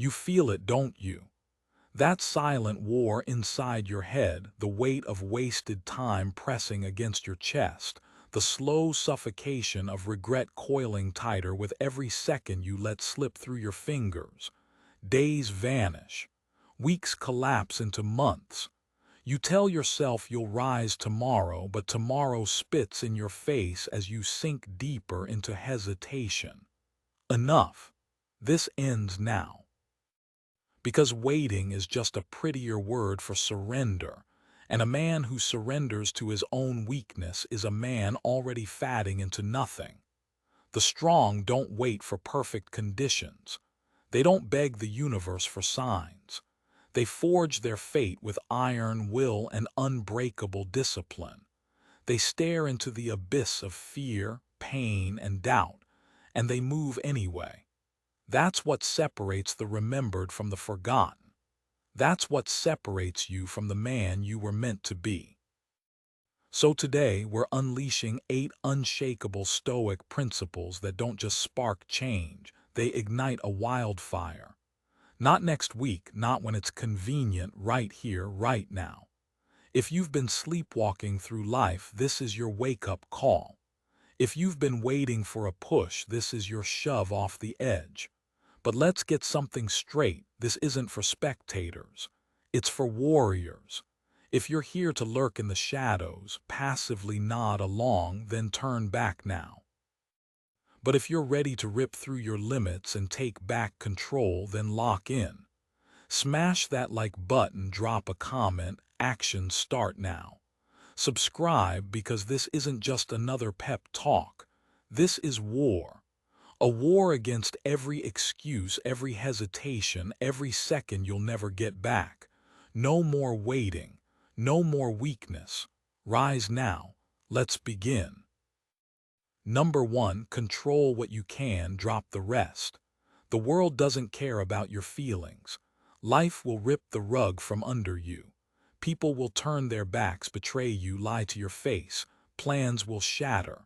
You feel it, don't you? That silent war inside your head, the weight of wasted time pressing against your chest, the slow suffocation of regret coiling tighter with every second you let slip through your fingers. Days vanish. Weeks collapse into months. You tell yourself you'll rise tomorrow, but tomorrow spits in your face as you sink deeper into hesitation. Enough. This ends now. Because waiting is just a prettier word for surrender, and a man who surrenders to his own weakness is a man already fatting into nothing. The strong don't wait for perfect conditions. They don't beg the universe for signs. They forge their fate with iron will and unbreakable discipline. They stare into the abyss of fear, pain, and doubt, and they move anyway. That's what separates the remembered from the forgotten. That's what separates you from the man you were meant to be. So today, we're unleashing 8 unshakable Stoic principles that don't just spark change, they ignite a wildfire. Not next week, not when it's convenient, right here, right now. If you've been sleepwalking through life, this is your wake-up call. If you've been waiting for a push, this is your shove off the edge. But let's get something straight. This isn't for spectators. It's for warriors. If you're here to lurk in the shadows, passively nod along, then turn back now. But if you're ready to rip through your limits and take back control, then lock in. Smash that like button, drop a comment, actions start now. Subscribe, because this isn't just another pep talk. This is war. A war against every excuse, every hesitation, every second you'll never get back. No more waiting. No more weakness. Rise now. Let's begin. Number 1, control what you can, drop the rest. The world doesn't care about your feelings. Life will rip the rug from under you. People will turn their backs, betray you, lie to your face. Plans will shatter.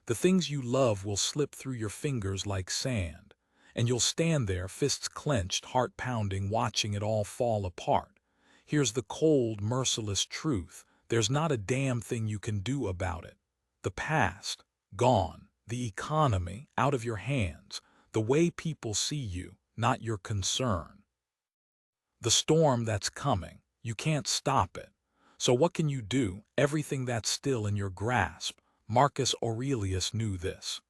The things you love will slip through your fingers like sand. And you'll stand there, fists clenched, heart pounding, watching it all fall apart. Here's the cold, merciless truth. There's not a damn thing you can do about it. The past, gone. The economy, out of your hands. The way people see you, not your concern. The storm that's coming. You can't stop it. So what can you do? Everything that's still in your grasp. Marcus Aurelius knew this.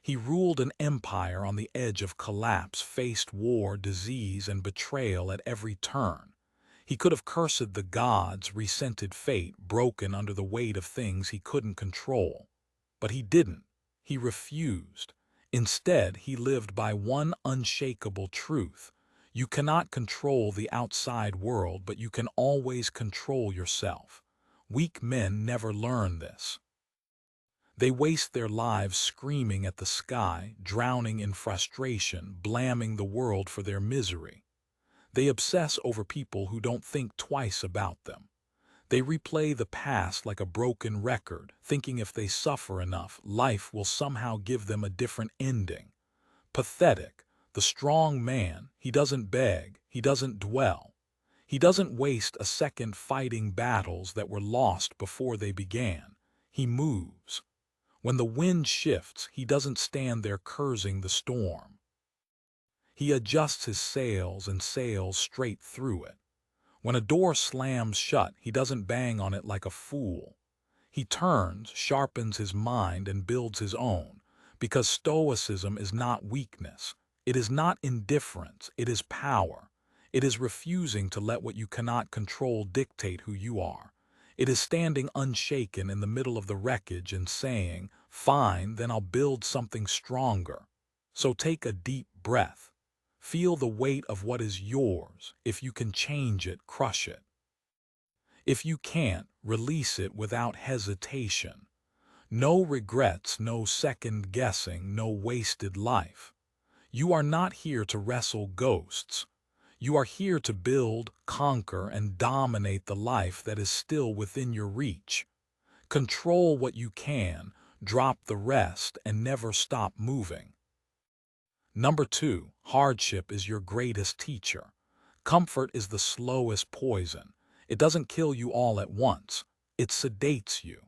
He ruled an empire on the edge of collapse, faced war, disease, and betrayal at every turn. He could have cursed the gods, resented fate, broken under the weight of things he couldn't control. But he didn't. He refused. Instead, he lived by one unshakable truth. You cannot control the outside world, but you can always control yourself. Weak men never learn this. They waste their lives screaming at the sky, drowning in frustration, blaming the world for their misery. They obsess over people who don't think twice about them. They replay the past like a broken record, thinking if they suffer enough, life will somehow give them a different ending. Pathetic. The strong man, he doesn't beg, he doesn't dwell. He doesn't waste a second fighting battles that were lost before they began. He moves. When the wind shifts, he doesn't stand there cursing the storm. He adjusts his sails and sails straight through it. When a door slams shut, he doesn't bang on it like a fool. He turns, sharpens his mind, and builds his own, because Stoicism is not weakness. It is not indifference. It is power. It is refusing to let what you cannot control dictate who you are. It is standing unshaken in the middle of the wreckage and saying, "Fine, then I'll build something stronger." So take a deep breath. Feel the weight of what is yours. If you can change it, crush it. If you can't, release it without hesitation. No regrets, no second guessing, no wasted life. You are not here to wrestle ghosts. You are here to build, conquer, and dominate the life that is still within your reach. Control what you can, drop the rest, and never stop moving. Number 2, hardship is your greatest teacher. Comfort is the slowest poison. It doesn't kill you all at once. It sedates you.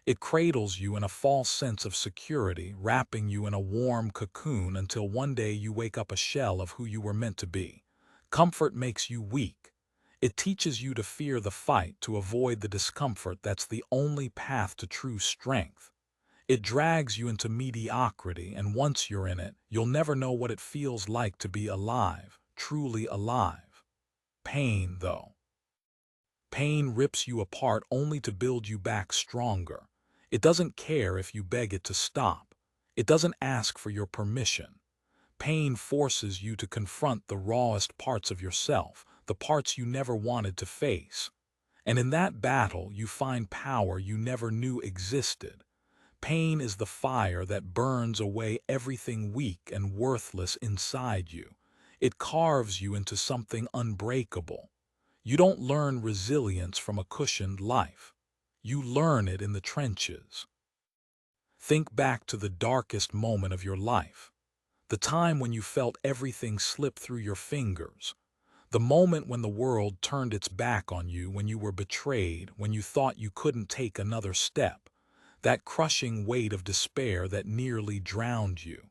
It cradles you in a false sense of security, wrapping you in a warm cocoon until one day you wake up a shell of who you were meant to be. Comfort makes you weak. It teaches you to fear the fight, to avoid the discomfort that's the only path to true strength. It drags you into mediocrity, and once you're in it, you'll never know what it feels like to be alive, truly alive. Pain, though. Pain rips you apart only to build you back stronger. It doesn't care if you beg it to stop. It doesn't ask for your permission. Pain forces you to confront the rawest parts of yourself, the parts you never wanted to face. And in that battle, you find power you never knew existed. Pain is the fire that burns away everything weak and worthless inside you. It carves you into something unbreakable. You don't learn resilience from a cushioned life. You learn it in the trenches. Think back to the darkest moment of your life. The time when you felt everything slip through your fingers. The moment when the world turned its back on you, when you were betrayed, when you thought you couldn't take another step. That crushing weight of despair that nearly drowned you.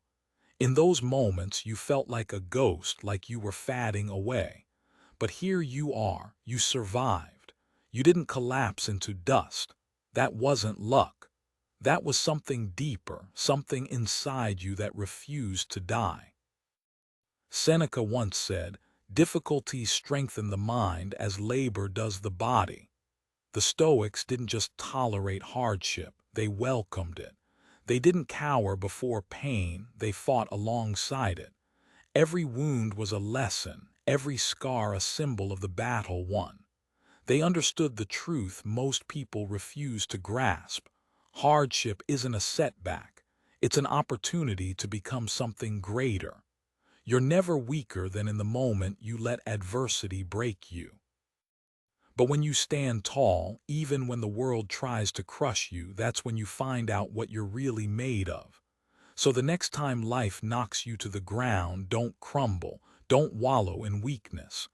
In those moments, you felt like a ghost, like you were fading away. But here you are, you survived. You didn't collapse into dust. That wasn't luck. That was something deeper, something inside you that refused to die. Seneca once said, "Difficulties strengthen the mind as labor does the body." The Stoics didn't just tolerate hardship, they welcomed it. They didn't cower before pain, they fought alongside it. Every wound was a lesson, every scar a symbol of the battle won. They understood the truth most people refuse to grasp. Hardship isn't a setback, it's an opportunity to become something greater. You're never weaker than in the moment you let adversity break you. But when you stand tall, even when the world tries to crush you, that's when you find out what you're really made of. So the next time life knocks you to the ground, don't crumble, don't wallow in weakness.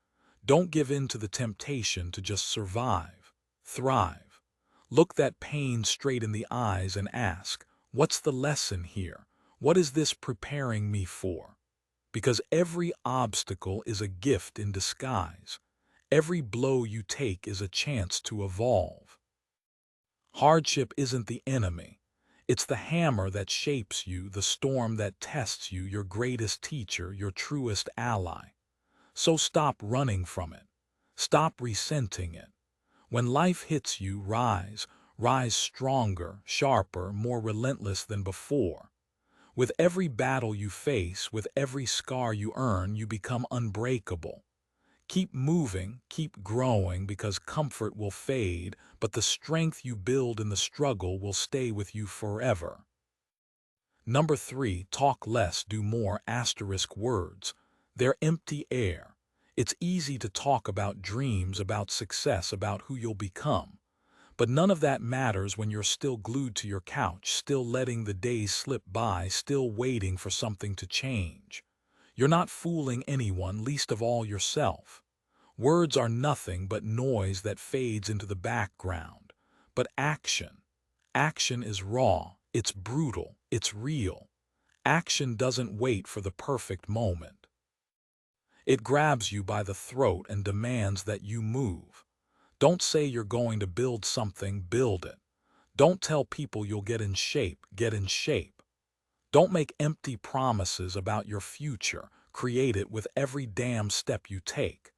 Don't give in to the temptation to just survive. Thrive. Look that pain straight in the eyes and ask, what's the lesson here? What is this preparing me for? Because every obstacle is a gift in disguise. Every blow you take is a chance to evolve. Hardship isn't the enemy. It's the hammer that shapes you, the storm that tests you, your greatest teacher, your truest ally. So stop running from it. Stop resenting it. When life hits you, rise. Rise stronger, sharper, more relentless than before. With every battle you face, with every scar you earn, you become unbreakable. Keep moving, keep growing, because comfort will fade, but the strength you build in the struggle will stay with you forever. Number 3, talk less, do more. Words. They're empty air. It's easy to talk about dreams, about success, about who you'll become. But none of that matters when you're still glued to your couch, still letting the days slip by, still waiting for something to change. You're not fooling anyone, least of all yourself. Words are nothing but noise that fades into the background. But action is raw, it's brutal, it's real. Action doesn't wait for the perfect moment. It grabs you by the throat and demands that you move. Don't say you're going to build something, build it. Don't tell people you'll get in shape, get in shape. Don't make empty promises about your future, create it with every damn step you take.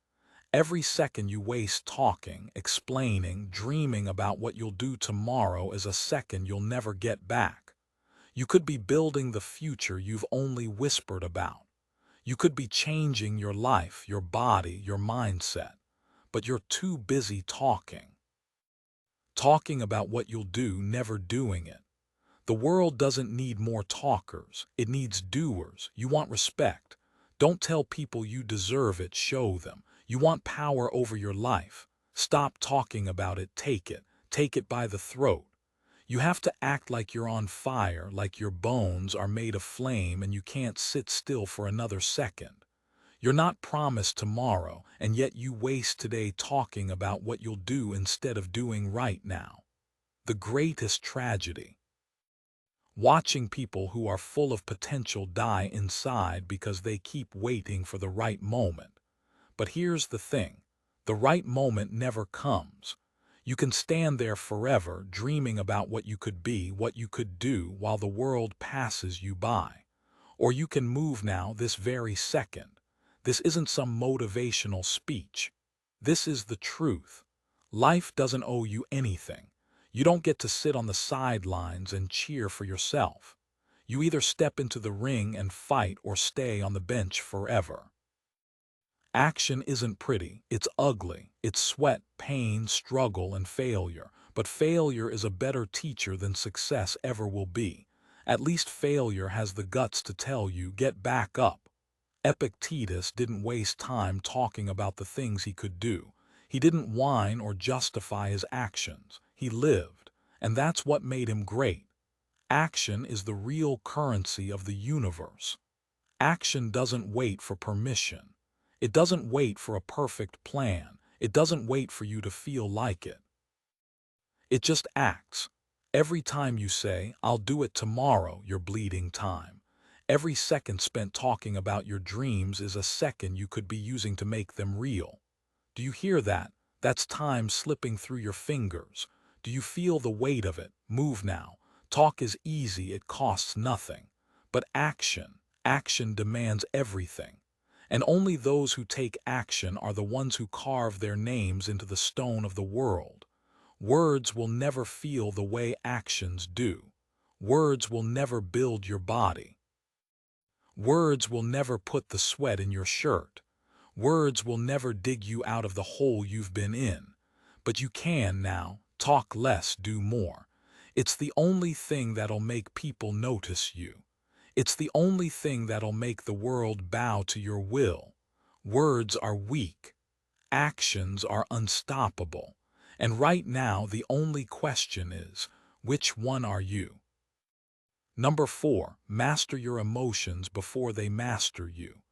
Every second you waste talking, explaining, dreaming about what you'll do tomorrow is a second you'll never get back. You could be building the future you've only whispered about. You could be changing your life, your body, your mindset. But you're too busy talking. Talking about what you'll do, never doing it. The world doesn't need more talkers, it needs doers. You want respect. Don't tell people you deserve it, show them. You want power over your life. Stop talking about it, take it. Take it by the throat. You have to act like you're on fire, like your bones are made of flame and you can't sit still for another second. You're not promised tomorrow, and yet you waste today talking about what you'll do instead of doing right now. The greatest tragedy. Watching people who are full of potential die inside because they keep waiting for the right moment. But here's the thing. The right moment never comes. You can stand there forever dreaming about what you could be, what you could do while the world passes you by. Or you can move now this very second. This isn't some motivational speech. This is the truth. Life doesn't owe you anything. You don't get to sit on the sidelines and cheer for yourself. You either step into the ring and fight or stay on the bench forever. Action isn't pretty, it's ugly. It's sweat, pain, struggle, and failure. But failure is a better teacher than success ever will be. At least failure has the guts to tell you, get back up. Epictetus didn't waste time talking about the things he could do. He didn't whine or justify his actions. He lived, and that's what made him great. Action is the real currency of the universe. Action doesn't wait for permission. It doesn't wait for a perfect plan. It doesn't wait for you to feel like it. It just acts. Every time you say, "I'll do it tomorrow," you're bleeding time. Every second spent talking about your dreams is a second you could be using to make them real. Do you hear that? That's time slipping through your fingers. Do you feel the weight of it? Move now. Talk is easy, it costs nothing. But action demands everything. And only those who take action are the ones who carve their names into the stone of the world. Words will never feel the way actions do. Words will never build your body. Words will never put the sweat in your shirt. Words will never dig you out of the hole you've been in. But you can now. Talk less, do more. It's the only thing that'll make people notice you. It's the only thing that'll make the world bow to your will. Words are weak. Actions are unstoppable. And right now, the only question is, which one are you? Number 4, master your emotions before they master you.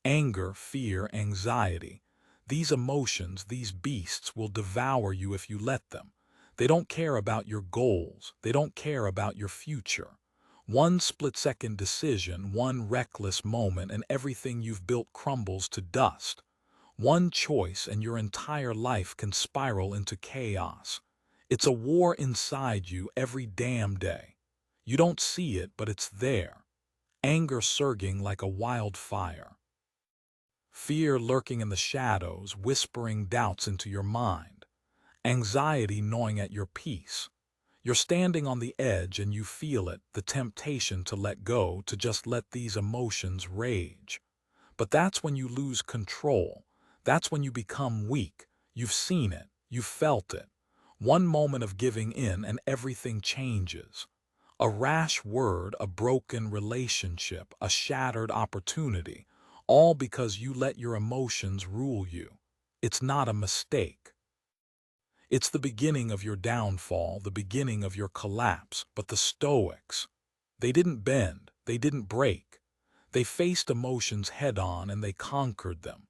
Anger, fear, anxiety. These emotions, these beasts, will devour you if you let them. They don't care about your goals. They don't care about your future. One split-second decision, one reckless moment, and everything you've built crumbles to dust. One choice and your entire life can spiral into chaos. It's a war inside you every damn day. You don't see it, but it's there. Anger surging like a wildfire. Fear lurking in the shadows, whispering doubts into your mind. Anxiety gnawing at your peace. You're standing on the edge and you feel it, the temptation to let go, to just let these emotions rage. But that's when you lose control. That's when you become weak. You've seen it. You've felt it. One moment of giving in and everything changes. A rash word, a broken relationship, a shattered opportunity, all because you let your emotions rule you. It's not a mistake. It's the beginning of your downfall, the beginning of your collapse. But the Stoics, they didn't bend, they didn't break. They faced emotions head-on and they conquered them.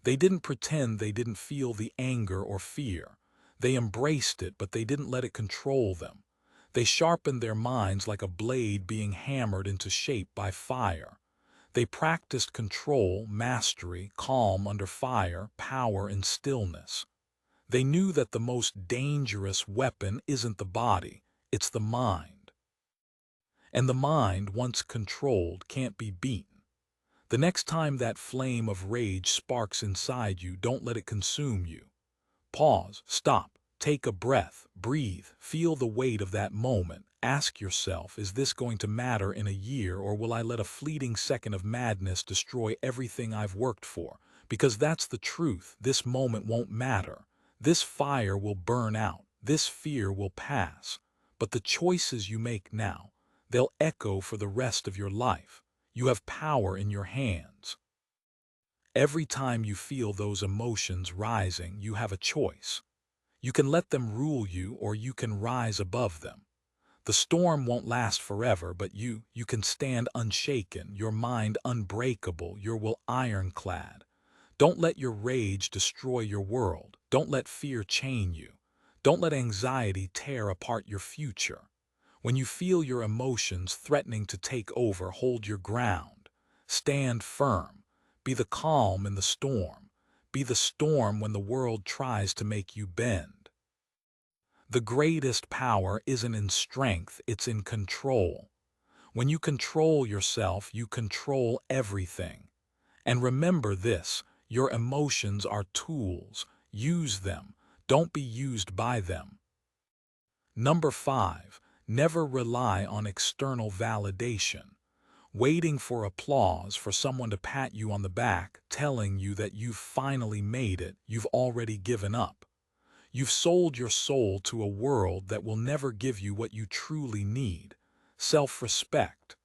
They didn't pretend they didn't feel the anger or fear. They embraced it, but they didn't let it control them. They sharpened their minds like a blade being hammered into shape by fire. They practiced control, mastery, calm under fire, power in stillness. They knew that the most dangerous weapon isn't the body, it's the mind. And the mind, once controlled, can't be beaten. The next time that flame of rage sparks inside you, don't let it consume you. Pause, stop, take a breath, breathe, feel the weight of that moment. Ask yourself, is this going to matter in a year, or will I let a fleeting second of madness destroy everything I've worked for? Because that's the truth. This moment won't matter. This fire will burn out. This fear will pass. But the choices you make now, they'll echo for the rest of your life. You have power in your hands. Every time you feel those emotions rising, you have a choice. You can let them rule you, or you can rise above them. The storm won't last forever, but you can stand unshaken, your mind unbreakable, your will ironclad. Don't let your rage destroy your world. Don't let fear chain you. Don't let anxiety tear apart your future. When you feel your emotions threatening to take over, hold your ground. Stand firm. Be the calm in the storm. Be the storm when the world tries to make you bend. The greatest power isn't in strength, it's in control. When you control yourself, you control everything. And remember this, your emotions are tools. Use them. Don't be used by them. Number 5, never rely on external validation. Waiting for applause, for someone to pat you on the back, telling you that you've finally made it, you've already given up. You've sold your soul to a world that will never give you what you truly need, self-respect.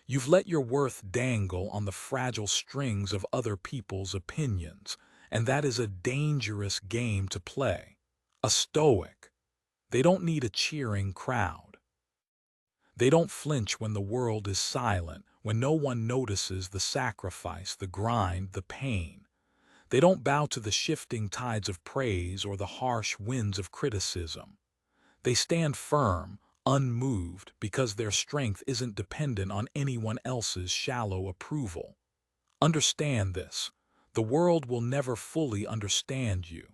You've let your worth dangle on the fragile strings of other people's opinions, and that is a dangerous game to play. A Stoic. They don't need a cheering crowd. They don't flinch when the world is silent, when no one notices the sacrifice, the grind, the pain. They don't bow to the shifting tides of praise or the harsh winds of criticism. They stand firm, unmoved, because their strength isn't dependent on anyone else's shallow approval. Understand this. The world will never fully understand you.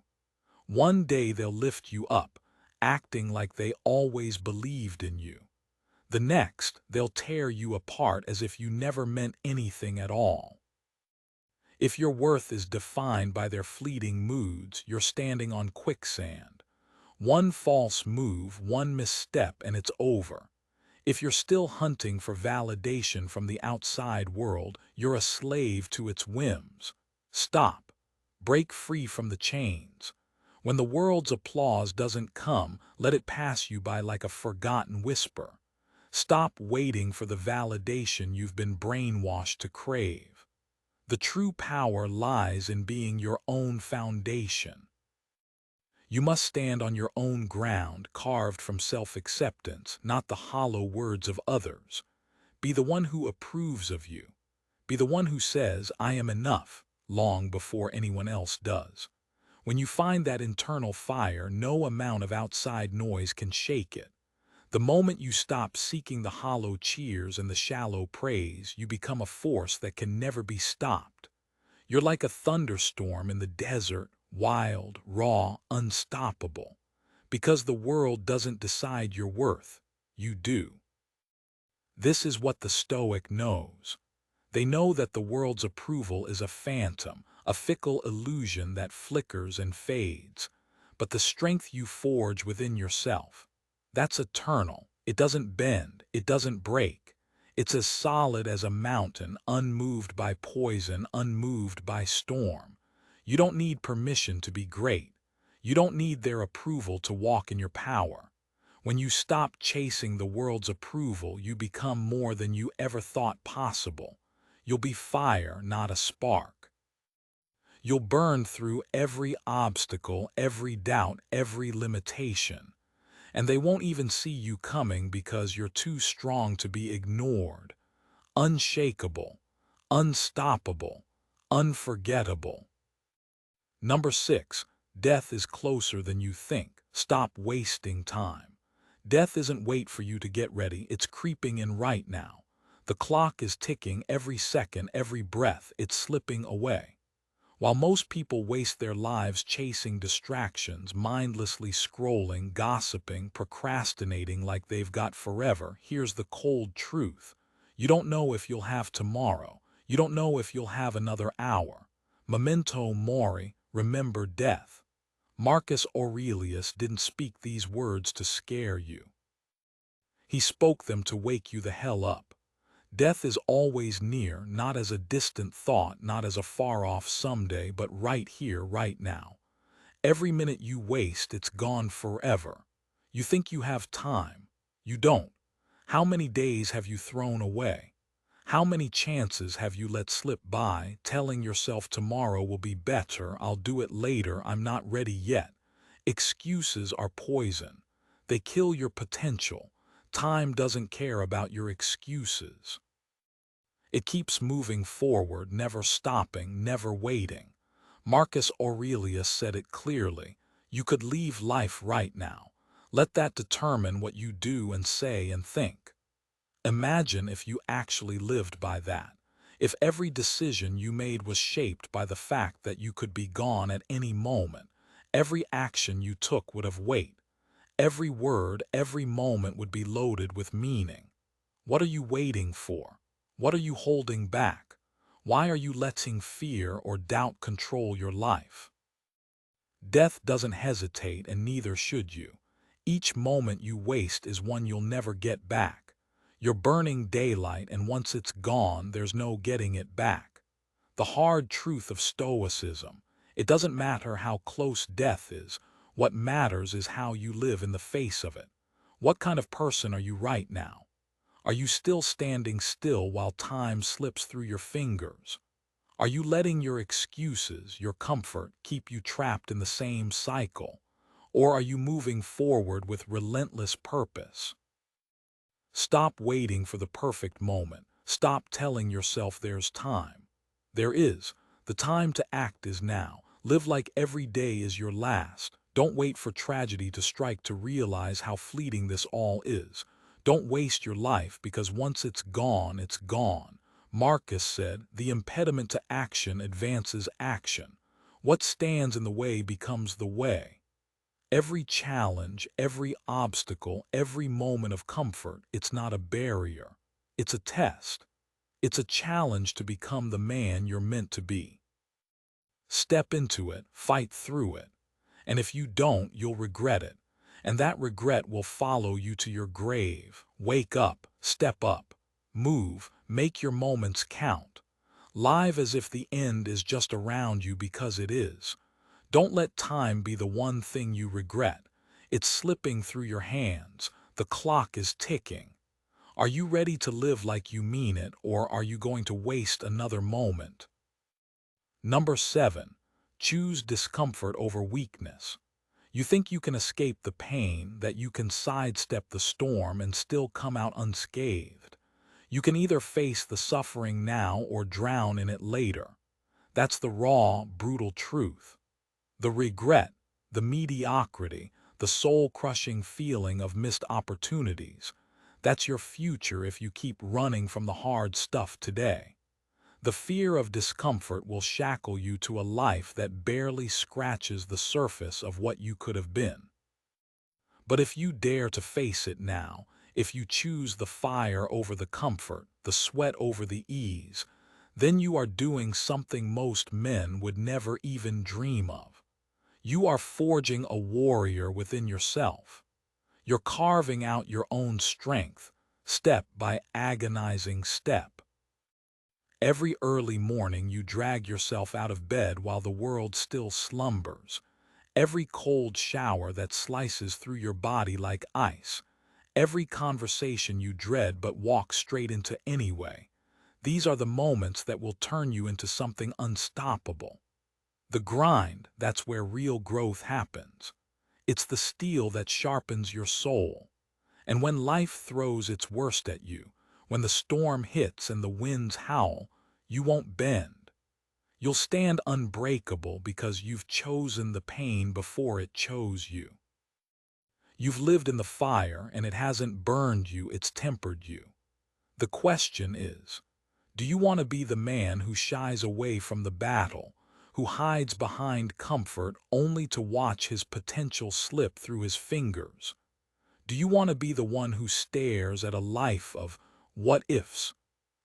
One day they'll lift you up, acting like they always believed in you. The next, they'll tear you apart as if you never meant anything at all. If your worth is defined by their fleeting moods, you're standing on quicksand. One false move, one misstep, and it's over. If you're still hunting for validation from the outside world, you're a slave to its whims. Stop. Break free from the chains. When the world's applause doesn't come, let it pass you by like a forgotten whisper. Stop waiting for the validation you've been brainwashed to crave. The true power lies in being your own foundation. You must stand on your own ground, carved from self-acceptance, not the hollow words of others. Be the one who approves of you. Be the one who says, "I am enough," long before anyone else does. When you find that internal fire, no amount of outside noise can shake it. The moment you stop seeking the hollow cheers and the shallow praise, you become a force that can never be stopped. You're like a thunderstorm in the desert, wild, raw, unstoppable. Because the world doesn't decide your worth, you do. This is what the Stoic knows. They know that the world's approval is a phantom, a fickle illusion that flickers and fades. But the strength you forge within yourself, that's eternal. It doesn't bend, it doesn't break. It's as solid as a mountain, unmoved by poison, unmoved by storm. You don't need permission to be great. You don't need their approval to walk in your power. When you stop chasing the world's approval, you become more than you ever thought possible. You'll be fire, not a spark. You'll burn through every obstacle, every doubt, every limitation. And they won't even see you coming because you're too strong to be ignored. Unshakable, unstoppable, unforgettable. Number 6, death is closer than you think. Stop wasting time. Death isn't wait for you to get ready, it's creeping in right now. The clock is ticking every second, every breath, it's slipping away. While most people waste their lives chasing distractions, mindlessly scrolling, gossiping, procrastinating like they've got forever, here's the cold truth. You don't know if you'll have tomorrow. You don't know if you'll have another hour. Memento Mori, remember death. Marcus Aurelius didn't speak these words to scare you. He spoke them to wake you the hell up. Death is always near, not as a distant thought, not as a far-off someday, but right here, right now. Every minute you waste, it's gone forever. You think you have time. You don't. How many days have you thrown away? How many chances have you let slip by, telling yourself tomorrow will be better, I'll do it later, I'm not ready yet? Excuses are poison. They kill your potential. Time doesn't care about your excuses. It keeps moving forward, never stopping, never waiting. Marcus Aurelius said it clearly: you could leave life right now. Let that determine what you do and say and think. Imagine if you actually lived by that. If every decision you made was shaped by the fact that you could be gone at any moment, every action you took would have weight. Every word, every moment would be loaded with meaning. What are you waiting for? What are you holding back? Why are you letting fear or doubt control your life? Death doesn't hesitate, and neither should you. Each moment you waste is one you'll never get back. You're burning daylight, and once it's gone, there's no getting it back. The hard truth of Stoicism: it doesn't matter how close death is. What matters is how you live in the face of it. What kind of person are you right now? Are you still standing still while time slips through your fingers? Are you letting your excuses, your comfort, keep you trapped in the same cycle? Or are you moving forward with relentless purpose? Stop waiting for the perfect moment. Stop telling yourself there's time. There is. The time to act is now. Live like every day is your last. Don't wait for tragedy to strike to realize how fleeting this all is. Don't waste your life, because once it's gone, it's gone. Marcus said, the impediment to action advances action. What stands in the way becomes the way. Every challenge, every obstacle, every moment of comfort, it's not a barrier. It's a test. It's a challenge to become the man you're meant to be. Step into it, fight through it. And if you don't, you'll regret it. And that regret will follow you to your grave. Wake up, step up, move, make your moments count. Live as if the end is just around you, because it is. Don't let time be the one thing you regret. It's slipping through your hands. The clock is ticking. Are you ready to live like you mean it, or are you going to waste another moment? Number 7. Choose discomfort over weakness. You think you can escape the pain, that you can sidestep the storm and still come out unscathed. You can either face the suffering now or drown in it later. That's the raw, brutal truth. The regret, the mediocrity, the soul-crushing feeling of missed opportunities, that's your future if you keep running from the hard stuff today. The fear of discomfort will shackle you to a life that barely scratches the surface of what you could have been. But if you dare to face it now, if you choose the fire over the comfort, the sweat over the ease, then you are doing something most men would never even dream of. You are forging a warrior within yourself. You're carving out your own strength, step by agonizing step. Every early morning you drag yourself out of bed while the world still slumbers. Every cold shower that slices through your body like ice. Every conversation you dread but walk straight into anyway. These are the moments that will turn you into something unstoppable. The grind, that's where real growth happens. It's the steel that sharpens your soul. And when life throws its worst at you, when the storm hits and the winds howl, you won't bend. You'll stand unbreakable, because you've chosen the pain before it chose you. You've lived in the fire, and it hasn't burned you, it's tempered you. The question is, do you want to be the man who shies away from the battle, who hides behind comfort only to watch his potential slip through his fingers? Do you want to be the one who stares at a life of what-ifs,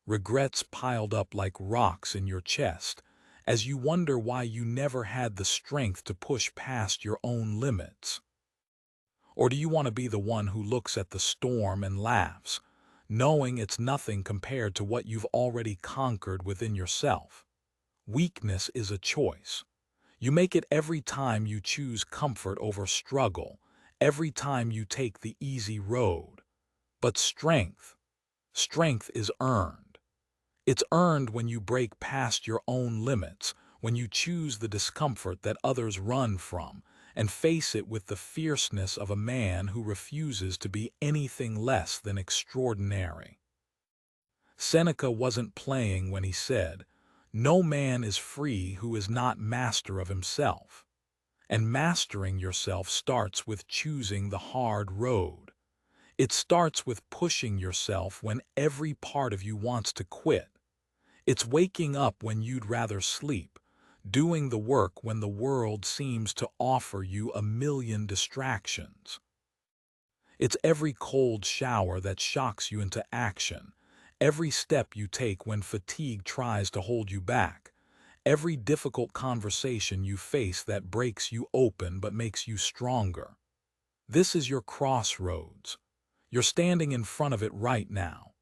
regrets piled up like rocks in your chest, as you wonder why you never had the strength to push past your own limits? Or do you want to be the one who looks at the storm and laughs, knowing it's nothing compared to what you've already conquered within yourself? Weakness is a choice. You make it every time you choose comfort over struggle, every time you take the easy road. But strength is earned. It's earned when you break past your own limits, when you choose the discomfort that others run from, and face it with the fierceness of a man who refuses to be anything less than extraordinary. Seneca wasn't playing when he said, "No man is free who is not master of himself." And mastering yourself starts with choosing the hard road. It starts with pushing yourself when every part of you wants to quit. It's waking up when you'd rather sleep, doing the work when the world seems to offer you a million distractions. It's every cold shower that shocks you into action, every step you take when fatigue tries to hold you back, every difficult conversation you face that breaks you open but makes you stronger. This is your crossroads. You're standing in front of it right now.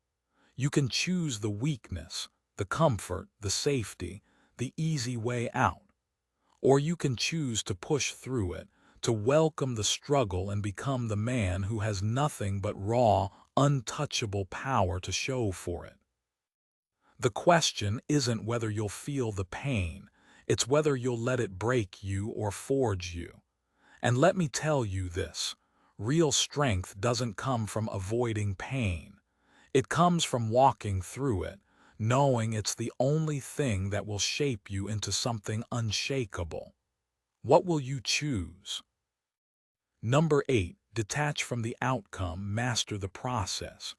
You can choose the weakness, the comfort, the safety, the easy way out. Or you can choose to push through it, to welcome the struggle and become the man who has nothing but raw, untouchable power to show for it. The question isn't whether you'll feel the pain, it's whether you'll let it break you or forge you. And let me tell you this, real strength doesn't come from avoiding pain. It comes from walking through it, knowing it's the only thing that will shape you into something unshakable. What will you choose? Number 8, detach from the outcome, master the process.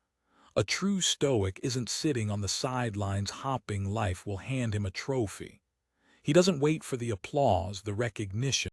A true Stoic isn't sitting on the sidelines hoping life will hand him a trophy. He doesn't wait for the applause, the recognition,